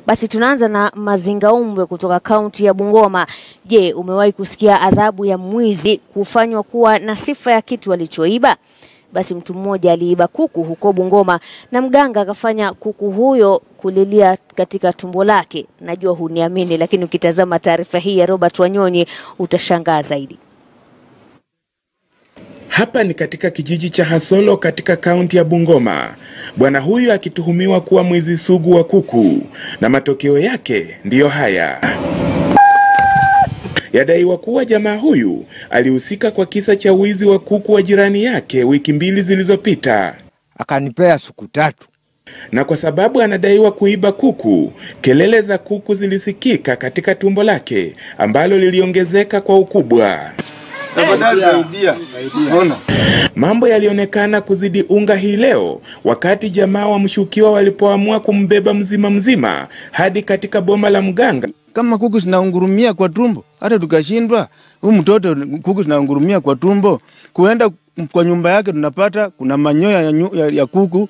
Basi tunaanza na Mazingaumbwe kutoka kaunti ya Bungoma. Je, umewahi kusikia adhabu ya mwizi kufanywa kuwa na sifa ya kitu alichoiba? Basi mtu mmoja aliiba kuku huko Bungoma na mganga akafanya kuku huyo kulilia katika tumbo lake. Najua huniamini, lakini ukitazama taarifa hii ya Robert Wanyonyi utashangaa zaidi. Hapa ni katika kijiji cha Hasolo katika kaunti ya Bungoma. Bwana huyu akituhumiwa kuwa mwizi sugu wa kuku, na matokeo yake ndiyo haya. Yadaiwa kuwa jamaa huyu alihusika kwa kisa cha wizi wa kuku wa jirani yake wiki 2 zilizopita. Akanipea siku 3. Na kwa sababu anadaiwa kuiba kuku, kelele za kuku zilisikika katika tumbo lake ambalo liliongezeka kwa ukubwa. Mambo yalionekana kuzidi unga hii leo wakati jamaa wa mshukiwa walipoamua kumbeba mzima hadi katika boma la mganga. Kama kuku zinaungurumia kwa tumbo, hata tukashindwa, huyu mtoto kuku zinaungurumia kwa tumbo, kuenda kwa nyumba yake tunapata kuna manyoya ya kuku.